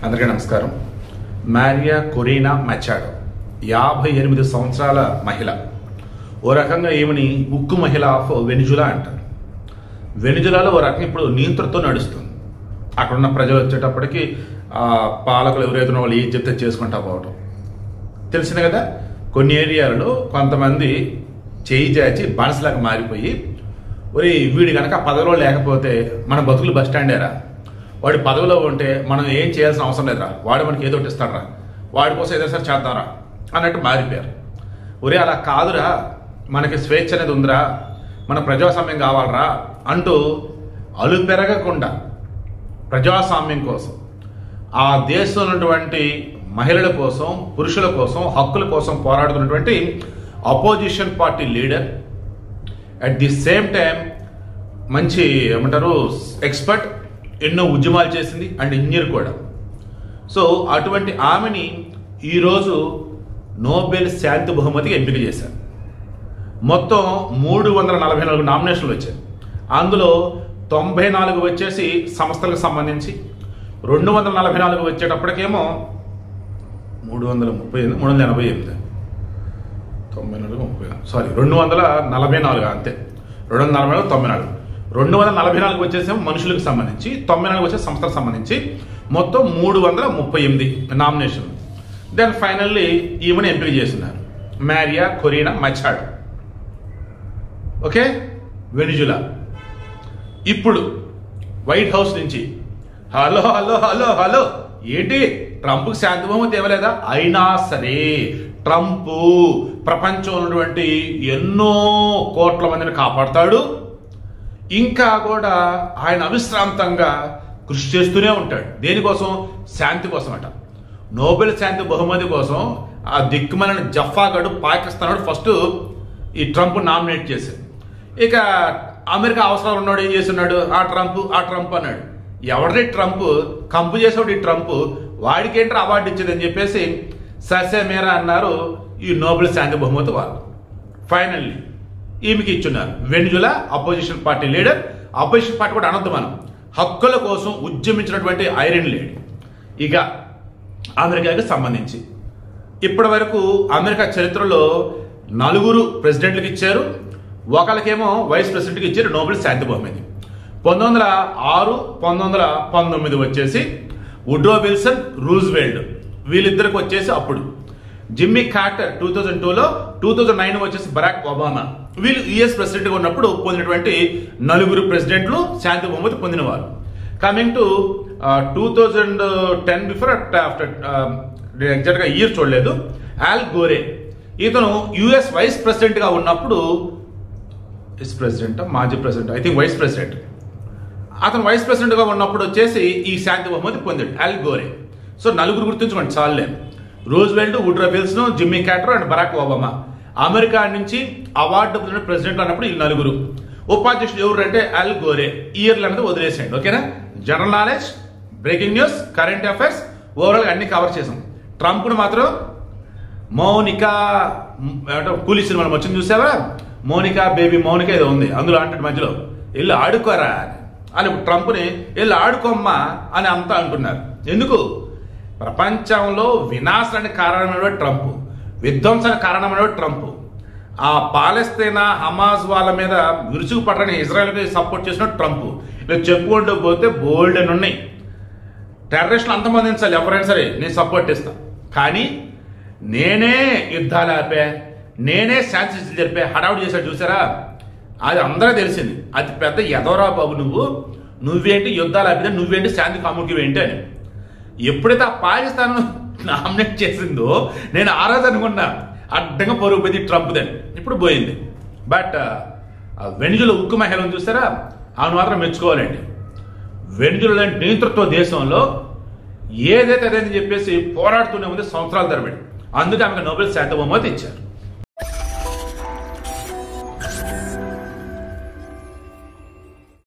అందరికీ నమస్కారం. Maria Corina Machado 58 సంవత్సరాల మహిళ. ఓ రకంగా ఈమెని ఉక్కు మహిళ ఆఫ్ వెనిజులా అంటారు. వెనిజులాలో ఓ రకంగా ఇప్పుడు నియంత్రణతో నడుస్తుంది. అక్కడున్న ప్రజలు వచ్చేటప్పటికి పాలకులు ఎవరైతే వాళ్ళు ఏం చెప్తే చేసుకుంటా పోవటం తెలిసింది కదా. కొన్ని ఏరియాలలో కొంతమంది చేయి చాచి బానిసలాగా మారిపోయి, ఒరే వీడు కనుక పదవిలో లేకపోతే మన బతుకులు బస్ స్టాండేరా, వాడి పదవిలో ఉంటే మనం ఏం చేయాల్సిన అవసరం లేదురా, వాడు మనకి ఏదో ఒకటి ఇస్తాడరా, వాడి కోసం ఏదో సరే చేద్దాంరా అన్నట్టు మారిపోయారు. ఒరే అలా కాదురా, మనకి స్వేచ్ఛ అనేది ఉందిరా, మన ప్రజాస్వామ్యం కావాలరా అంటూ అలు పెరగకుండా ప్రజాస్వామ్యం కోసం, ఆ దేశంలో ఉన్నటువంటి మహిళల కోసం, పురుషుల కోసం, హక్కుల కోసం పోరాడుతున్నటువంటి opposition party leader, at the same time మంచి ఏమంటారు ఎక్స్పర్ట్, ఎన్నో ఉద్యమాలు చేసింది అండ్ ఇంజనీర్ కూడా. సో అటువంటి ఆమెని ఈరోజు నోబెల్ శాంతి బహుమతికి ఎంపిక చేశారు. మొత్తం 344 నామినేషన్లు వచ్చాయి. అందులో 94 వచ్చేసి సంస్థలకు సంబంధించి, 244 వచ్చేటప్పటికేమో 244 అంతే, 244 244 వచ్చేసేమో మనుషులకు సంబంధించి, 94 వచ్చే సంస్థలకు సంబంధించి, మొత్తం 338 నామినేషన్లు. దెన్ ఫైనల్లీ ఈమెను ఎంపిక చేస్తున్నారు, Maria Corina Machado. Okay, Venezuela. ఇప్పుడు వైట్ హౌస్ నుంచి హలో హలో హలో హలో ఏంటి ట్రంప్కి శాంతి బహుమతి ఇవ్వలేదా? అయినా సరే ట్రంప్ ప్రపంచంలో ఉన్నటువంటి ఎన్నో కోట్ల మందిని కాపాడుతాడు, ఇంకా కూడా ఆయన అవిశ్రాంతంగా కృషి చేస్తూనే ఉంటాడు. దేనికోసం? శాంతి కోసం అట. నోబెల్ శాంతి బహుమతి కోసం ఆ దిక్కుమలని జఫాగడు పాకిస్తాన్ ఫస్ట్ ఈ ట్రంప్ నామినేట్ చేశాడు. ఇక అమెరికా అవసరాలు ఉన్నాడు, ఏం చేస్తున్నాడు? ఆ ట్రంప్ అన్నాడు. ఎవరి ట్రంప్? కంపు చేసేవాడు ఈ ట్రంప్, వాడికేంట్రా అవార్డు ఇచ్చేదని చెప్పేసి ససే మేరా అన్నారు ఈ నోబెల్ శాంతి బహుమతి వాళ్ళు. ఫైనల్లీ ఈమెకి ఇచ్చున్నారు. Venezuela opposition party leader. Opposition party కూడా అనొద్దు మనం, హక్కుల కోసం ఉద్యమించినటువంటి ఐరన్ లేడీ. ఇక అమెరికాకి సంబంధించి ఇప్పటి వరకు అమెరికా చరిత్రలో 4 ప్రెసిడెంట్లకు ఇచ్చారు, ఒకరికేమో వైస్ ప్రెసిడెంట్కి ఇచ్చారు నోబెల్ శాంతి బహుమతి. 1906, 1919 వచ్చేసి వుడ్రో విల్సన్, రూజ్వెల్ట్, వీళ్ళిద్దరికి వచ్చేసి అప్పుడు. జిమ్మీ కార్టర్ 2002లో, 2009 వచ్చేసి బరాక్ ఒబామా. వీళ్ళు యుఎస్ ప్రెసిడెంట్గా ఉన్నప్పుడు పొందినటువంటి 4 ప్రెసిడెంట్లు శాంతి బహుమతి పొందినవారు. కమింగ్ టు 2010 బిఫోర్ ఆఫ్టర్ ఎగ్జాక్ట్గా ఇయర్ చూడలేదు, ఆల్ గోరే. ఇతను యుఎస్ వైస్ ప్రెసిడెంట్గా ఉన్నప్పుడు, మాజీ president, I think vice president, అతను వైస్ ప్రెసిడెంట్గా ఉన్నప్పుడు వచ్చేసి ఈ శాంతి బహుమతి పొందాడు, ఆల్ గోరే. సో 4 గుర్తుంచుకోండి చాలులే. Roosevelt, Woodrow Wilson, Jimmy Carter and Barack Obama. America నుంచి అవార్డు పొందిన ప్రెసిడెంట్ అన్నప్పుడు ఈ 4. ఉపాధ్యక్షుడు ఎవరు అంటే ఆల్ గోరే. ఇయర్లు అనేది వదిలేసేయండి, ఓకేనా? General knowledge, breaking news, current affairs, ఓవరాల్గా అన్ని కవర్ చేసాం. ట్రంప్ను మాత్రం మౌనికా, కూలీ సినిమాలో వచ్చింది చూసావా, మౌనికా బేబీ మౌనికా ఏదో ఉంది, అందులో అంటాడు మధ్యలో వెళ్ళి ఆడుకోరా అని, ట్రంప్ని వెళ్ళి ఆడుకోమ్మా అని అంతా అంటున్నారు. ఎందుకు? ప్రపంచంలో వినాశానికి కారణమైన ట్రంప్, విధ్వంసానికి కారణమైన ట్రంప్. ఆ పాలస్తీనా హమాజ్ వాళ్ళ మీద విరుచుకు పడని ఇజ్రాయెల్కి సపోర్ట్ చేసిన ట్రంప్. ఇలా చెప్పుకుంటూ పోతే బోల్డ్ అని ఉన్నాయి. టెర్రరిస్టులు అంతమందించాలి ఎవరైనా సరే, నేను సపోర్ట్ ఇస్తాను. కానీ నేనే యుద్ధాలు ఆపా, నేనే శాంతి జరిపే హడావుడి చేశాడు చూసారా, అది అందరూ తెలిసింది. అది పెద్ద ఎదవరా బాబు నువ్వేంటి యుద్ధాలు ఆపితే, నువ్వేంటి శాంతి కాముకి ఏంటి అని. ఎప్పుడైతే ఆ పాకిస్తాన్ నామినేట్ చేసిందో నేను ఆ రోజు అనుకున్నా అడ్డంగా పరుగు పోయింది ట్రంప్దని, ఇప్పుడు పోయింది. బట్ వెనిజులా ఉక్కు మహిళను చూసారా, ఆమెను మాత్రం మెచ్చుకోవాలండి. వెనిజులా లాంటి నేతృత్వ దేశంలో ఏదైతే అదేని చెప్పేసి పోరాడుతూనే ఉంది సంవత్సరాల తరబడి. అందుకే ఆమెకు నోబెల్ శాంతి బహుమతి ఇచ్చారు.